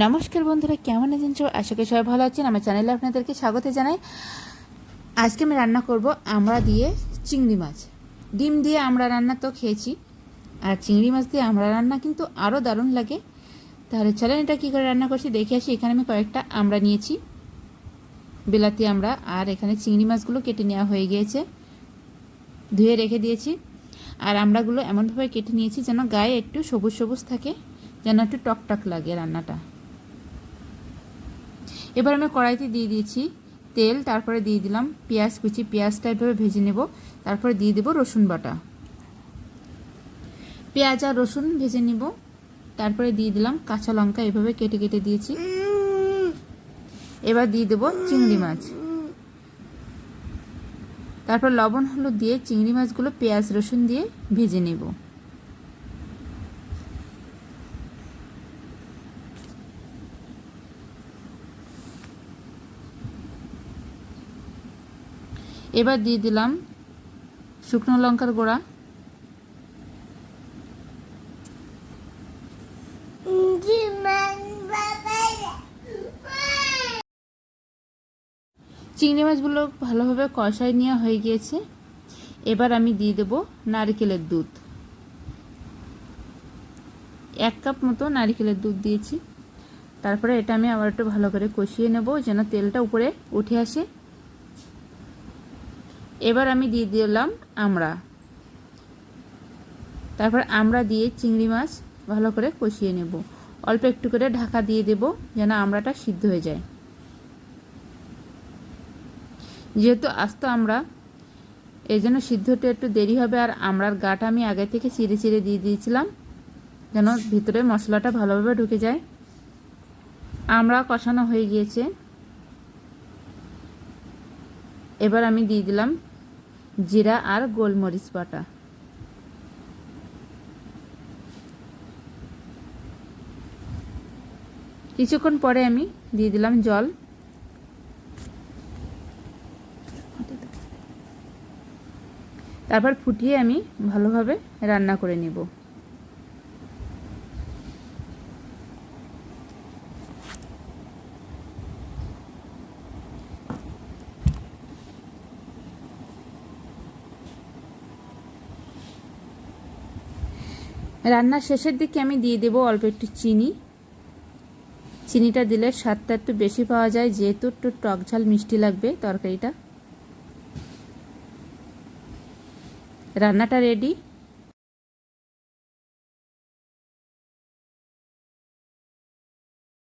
নমস্কার বন্ধুরা, কেমন আছেন সবাই? আশা করি সবাই ভালো আছেন। আমার চ্যানেলে আপনাদেরকে স্বাগত জানাই। আজকে আমি রান্না করব আমড়া দিয়ে চিংড়ি মাছ। ডিম দিয়ে আমড়া রান্না তো খেয়েছি, আর চিংড়ি মাছ দিয়ে আমড়া রান্না কিন্তু আরও দারুণ লাগে। তাহলে চলেন এটা কী করে রান্না করছি দেখে আসি। এখানে আমি কয়েকটা আমড়া নিয়েছি, বিলাতি আমড়া, আর এখানে চিংড়ি মাছগুলো কেটে নেওয়া হয়ে গিয়েছে, ধুয়ে রেখে দিয়েছি। আর আমড়াগুলো এমনভাবে কেটে নিয়েছি যেন গায়ে একটু সবুজ সবুজ থাকে, যেন একটু টকটক লাগে রান্নাটা। এবার আমি কড়াইতে দিয়ে দিয়েছি তেল, তারপরে দিয়ে দিলাম পেঁয়াজ কুচি। পেঁয়াজটা এভাবে ভেজে নেব, তারপরে দিয়ে দেব রসুন বাটা। পেঁয়াজ আর রসুন ভেজে নেব, তারপরে দিয়ে দিলাম কাঁচা লঙ্কা, এভাবে কেটে কেটে দিয়েছি। এবার দিয়ে দেব চিংড়ি মাছ, তারপর লবণ হলুদ দিয়ে চিংড়ি মাছগুলো পেঁয়াজ রসুন দিয়ে ভেজে নেব। এবার দিয়ে দিলাম শুকনো লঙ্কার গুঁড়া, চিংড়ি মাছগুলো ভালোভাবে কষাই নেওয়া হয়ে গিয়েছে। এবার আমি দিয়ে দেব নারকেলের দুধ, 1 কাপ মতো নারকেলের দুধ দিয়েছি। তারপরে এটা আমি আবার একটু ভালো করে কষিয়ে নেব যেন তেলটা উপরে উঠে আসে। এবার আমি দিয়ে দিলাম আমড়া, তারপর আমড়া দিয়ে চিংড়ি মাছ ভালো করে কষিয়ে নেব। অল্প একটু করে ঢাকা দিয়ে দেব যেন আমড়াটা সিদ্ধ হয়ে যায়। যেহেতু আস্ত আমড়া, এই জন্য সিদ্ধটা একটু দেরি হবে। আর আমড়ার গাটা আমি আগে থেকে চিড়ে চিড়ে দিয়ে দিয়েছিলাম যেন ভিতরে মশলাটা ভালোভাবে ঢুকে যায়। আমড়া কষানো হয়ে গিয়েছে, এবার আমি দিয়ে দিলাম জিরা আর গোলমরিচ বাটা। কিছুক্ষণ পরে আমি দিয়ে দিলাম জল, তারপর ফুটিয়ে আমি ভালোভাবে রান্না করে নেব। রান্নার শেষের দিকে আমি দিয়ে দেব অল্প একটু চিনি। চিনিটা দিলে স্বাদটা একটু বেশি পাওয়া যায়, যেহেতু একটু টক ঝাল মিষ্টি লাগবে তরকারিটা। রান্নাটা রেডি।